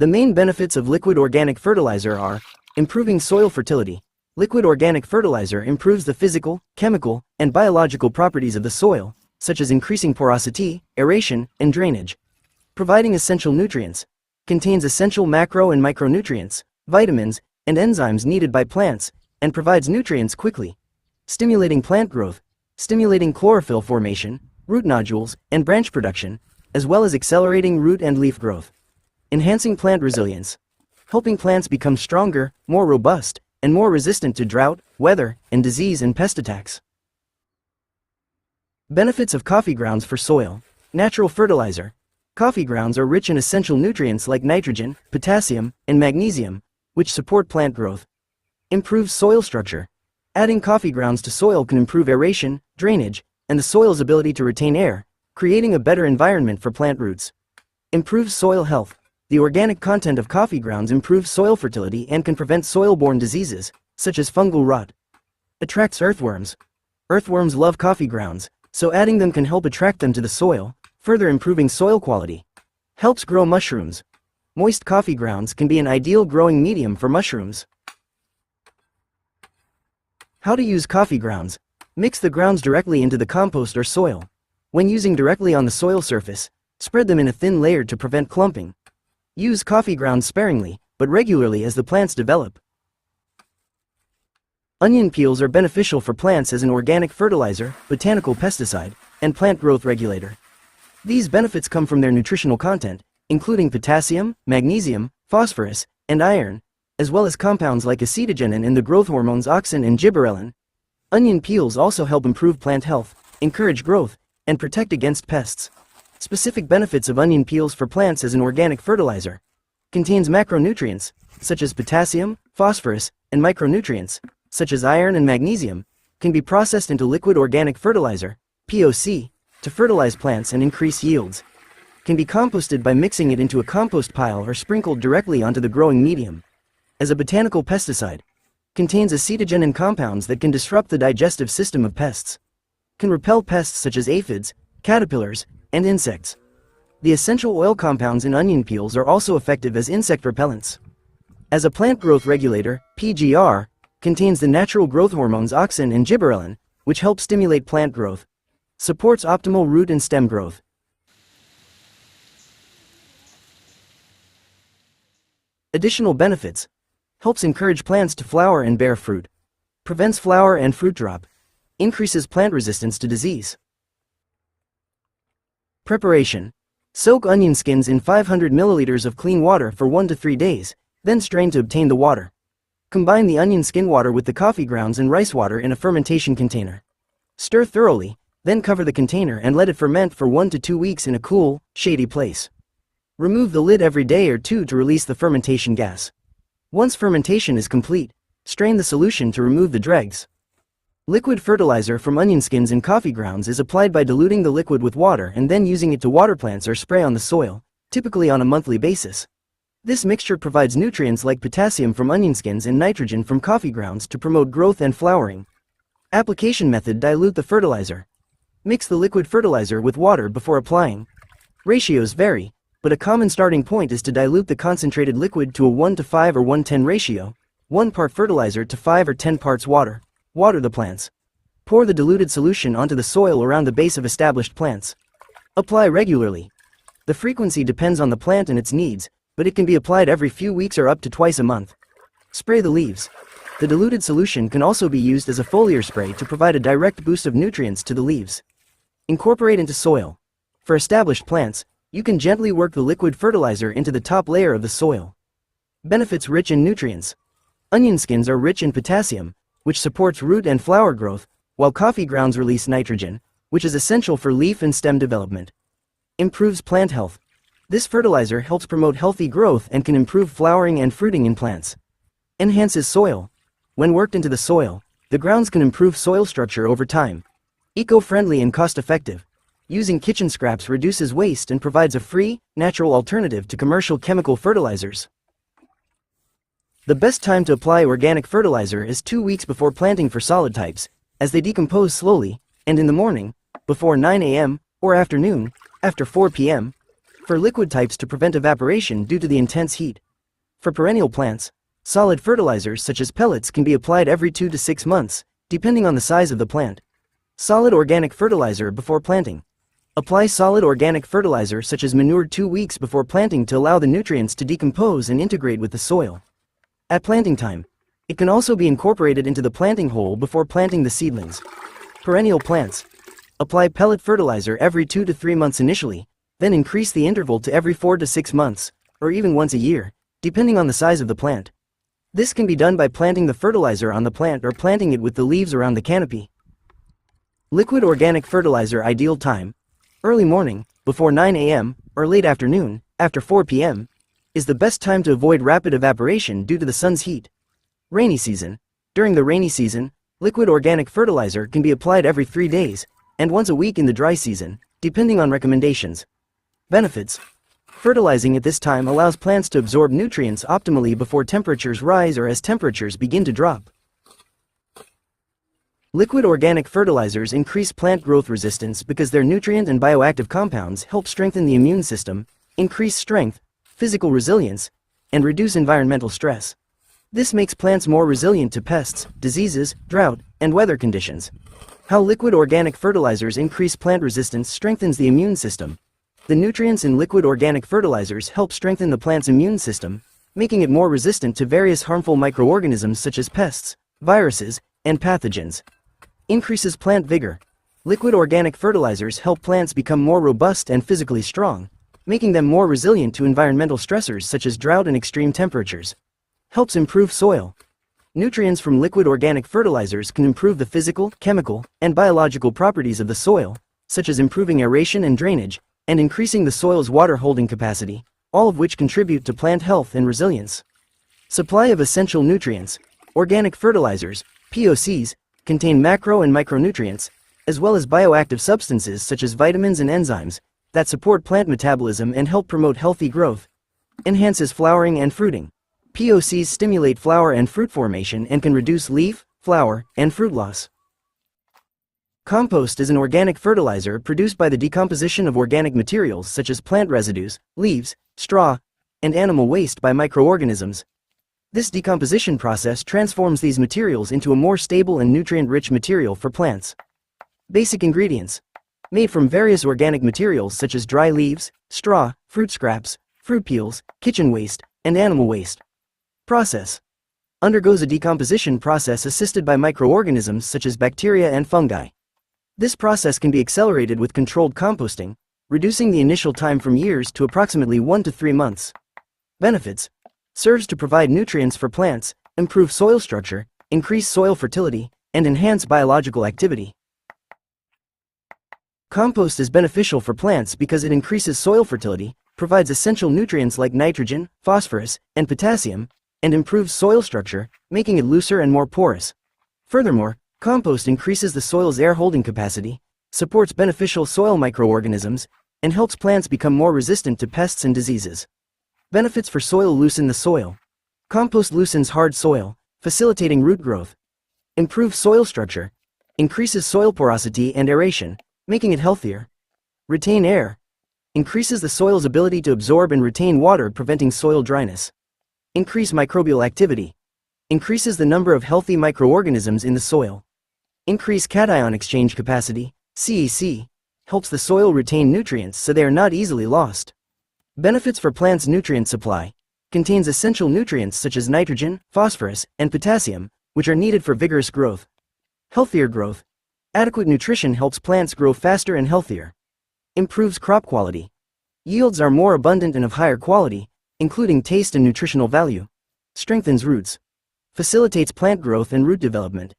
The main benefits of liquid organic fertilizer are improving soil fertility. Liquid organic fertilizer improves the physical, chemical, and biological properties of the soil, such as increasing porosity, aeration, and drainage. Providing essential nutrients. Contains essential macro and micronutrients, vitamins, and enzymes needed by plants, and provides nutrients quickly. Stimulating plant growth. Stimulating chlorophyll formation, root nodules, and branch production, as well as accelerating root and leaf growth. Enhancing plant resilience. Helping plants become stronger, more robust, and more resistant to drought, weather, and disease and pest attacks. Benefits of coffee grounds for soil. Natural fertilizer. Coffee grounds are rich in essential nutrients like nitrogen, potassium, and magnesium, which support plant growth. Improves soil structure. Adding coffee grounds to soil can improve aeration, drainage, and the soil's ability to retain air, creating a better environment for plant roots. Improves soil health. The organic content of coffee grounds improves soil fertility and can prevent soil-borne diseases, such as fungal rot. Attracts earthworms. Earthworms love coffee grounds, so adding them can help attract them to the soil, further improving soil quality. Helps grow mushrooms. Moist coffee grounds can be an ideal growing medium for mushrooms. How to use coffee grounds. Mix the grounds directly into the compost or soil. When using directly on the soil surface, spread them in a thin layer to prevent clumping. Use coffee grounds sparingly, but regularly as the plants develop. Onion peels are beneficial for plants as an organic fertilizer, botanical pesticide, and plant growth regulator. These benefits come from their nutritional content, including potassium, magnesium, phosphorus, and iron, as well as compounds like acetogenin and the growth hormones auxin and gibberellin. Onion peels also help improve plant health, encourage growth, and protect against pests. Specific benefits of onion peels for plants as an organic fertilizer. Contains macronutrients, such as potassium, phosphorus, and micronutrients, such as iron and magnesium, can be processed into liquid organic fertilizer, POC, to fertilize plants and increase yields. Can be composted by mixing it into a compost pile or sprinkled directly onto the growing medium. As a botanical pesticide. Contains acetogenin compounds that can disrupt the digestive system of pests. Can repel pests such as aphids, caterpillars, and insects. The essential oil compounds in onion peels are also effective as insect repellents. As a plant growth regulator, PGR, contains the natural growth hormones auxin and gibberellin, which help stimulate plant growth. Supports optimal root and stem growth. Additional benefits. Helps encourage plants to flower and bear fruit. Prevents flower and fruit drop. Increases plant resistance to disease. Preparation. Soak onion skins in 500 milliliters of clean water for 1 to 3 days, then strain to obtain the water. Combine the onion skin water with the coffee grounds and rice water in a fermentation container. Stir thoroughly, then cover the container and let it ferment for 1 to 2 weeks in a cool, shady place. Remove the lid every day or two to release the fermentation gas. Once fermentation is complete, strain the solution to remove the dregs. Liquid fertilizer from onion skins and coffee grounds is applied by diluting the liquid with water and then using it to water plants or spray on the soil, typically on a monthly basis. This mixture provides nutrients like potassium from onion skins and nitrogen from coffee grounds to promote growth and flowering. Application method: dilute the fertilizer. Mix the liquid fertilizer with water before applying. Ratios vary, but a common starting point is to dilute the concentrated liquid to a 1:5 or 1:10 ratio, 1 part fertilizer to 5 or 10 parts water. Water the plants. Pour the diluted solution onto the soil around the base of established plants. Apply regularly. The frequency depends on the plant and its needs, but it can be applied every few weeks or up to twice a month. Spray the leaves. The diluted solution can also be used as a foliar spray to provide a direct boost of nutrients to the leaves. Incorporate into soil. For established plants, you can gently work the liquid fertilizer into the top layer of the soil. Benefits: rich in nutrients. Onion skins are rich in potassium, which supports root and flower growth, while coffee grounds release nitrogen, which is essential for leaf and stem development. Improves plant health. This fertilizer helps promote healthy growth and can improve flowering and fruiting in plants. Enhances soil. When worked into the soil, the grounds can improve soil structure over time. Eco-friendly and cost-effective. Using kitchen scraps reduces waste and provides a free, natural alternative to commercial chemical fertilizers. The best time to apply organic fertilizer is 2 weeks before planting for solid types, as they decompose slowly, and in the morning, before 9 a.m., or afternoon, after 4 p.m. For liquid types to prevent evaporation due to the intense heat. For perennial plants, solid fertilizers such as pellets can be applied every 2 to 6 months, depending on the size of the plant. Solid organic fertilizer before planting. Apply solid organic fertilizer such as manure 2 weeks before planting to allow the nutrients to decompose and integrate with the soil. At planting time, it can also be incorporated into the planting hole before planting the seedlings. Perennial plants. Apply pellet fertilizer every 2 to 3 months initially, then increase the interval to every 4 to 6 months, or even once a year, depending on the size of the plant. This can be done by planting the fertilizer on the plant or planting it with the leaves around the canopy. Liquid organic fertilizer ideal time. Early morning, before 9 a.m., or late afternoon, after 4 p.m., is the best time to avoid rapid evaporation due to the sun's heat. Rainy season. During the rainy season, liquid organic fertilizer can be applied every 3 days, and once a week in the dry season, depending on recommendations. Benefits. Fertilizing at this time allows plants to absorb nutrients optimally before temperatures rise or as temperatures begin to drop. Liquid organic fertilizers increase plant growth resistance because their nutrient and bioactive compounds help strengthen the immune system, increase strength, physical resilience, and reduce environmental stress. This makes plants more resilient to pests, diseases, drought, and weather conditions. How liquid organic fertilizers increase plant resistance strengthens the immune system. The nutrients in liquid organic fertilizers help strengthen the plant's immune system, making it more resistant to various harmful microorganisms such as pests, viruses, and pathogens. Increases plant vigor. Liquid organic fertilizers help plants become more robust and physically strong, making them more resilient to environmental stressors such as drought and extreme temperatures. Helps improve soil. Nutrients from liquid organic fertilizers can improve the physical, chemical, and biological properties of the soil, such as improving aeration and drainage, and increasing the soil's water holding capacity, all of which contribute to plant health and resilience. Supply of essential nutrients. Organic fertilizers, POCs, contain macro and micronutrients, as well as bioactive substances such as vitamins and enzymes, that support plant metabolism and help promote healthy growth. Enhances flowering and fruiting. POCs stimulate flower and fruit formation and can reduce leaf, flower, and fruit loss. Compost is an organic fertilizer produced by the decomposition of organic materials such as plant residues, leaves, straw, and animal waste by microorganisms. This decomposition process transforms these materials into a more stable and nutrient-rich material for plants. Basic ingredients. Made from various organic materials such as dry leaves, straw, fruit scraps, fruit peels, kitchen waste, and animal waste. Process. Undergoes a decomposition process assisted by microorganisms such as bacteria and fungi. This process can be accelerated with controlled composting, reducing the initial time from years to approximately 1 to 3 months. Benefits. Serves to provide nutrients for plants, improve soil structure, increase soil fertility, and enhance biological activity. Compost is beneficial for plants because it increases soil fertility, provides essential nutrients like nitrogen, phosphorus, and potassium, and improves soil structure, making it looser and more porous. Furthermore, compost increases the soil's air holding capacity, supports beneficial soil microorganisms, and helps plants become more resistant to pests and diseases. Benefits for soil. Loosen the soil. Compost loosens hard soil, facilitating root growth. Improves soil structure. Increases soil porosity and aeration, making it healthier. Retain air. Increases the soil's ability to absorb and retain water, preventing soil dryness. Increase microbial activity. Increases the number of healthy microorganisms in the soil. Increase cation exchange capacity, CEC. Helps the soil retain nutrients so they are not easily lost. Benefits for plants. Nutrient supply. Contains essential nutrients such as nitrogen, phosphorus, and potassium, which are needed for vigorous growth. Healthier growth. Adequate nutrition helps plants grow faster and healthier. Improves crop quality. Yields are more abundant and of higher quality, including taste and nutritional value. Strengthens roots. Facilitates plant growth and root development.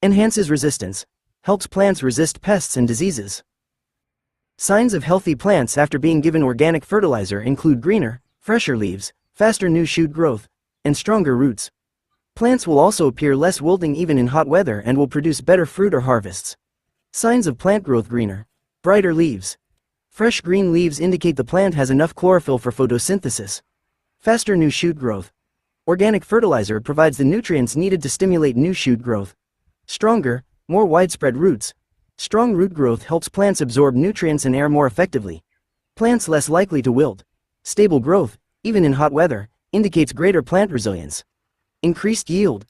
Enhances resistance. Helps plants resist pests and diseases. Signs of healthy plants after being given organic fertilizer include greener, fresher leaves, faster new shoot growth, and stronger roots. Plants will also appear less wilting even in hot weather and will produce better fruit or harvests. Signs of plant growth. Greener, brighter leaves. Fresh green leaves indicate the plant has enough chlorophyll for photosynthesis. Faster new shoot growth. Organic fertilizer provides the nutrients needed to stimulate new shoot growth. Stronger, more widespread roots. Strong root growth helps plants absorb nutrients and air more effectively. Plants less likely to wilt. Stable growth, even in hot weather, indicates greater plant resilience. Increased yield.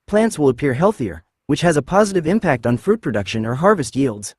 Plants will appear healthier, which has a positive impact on fruit production or harvest yields.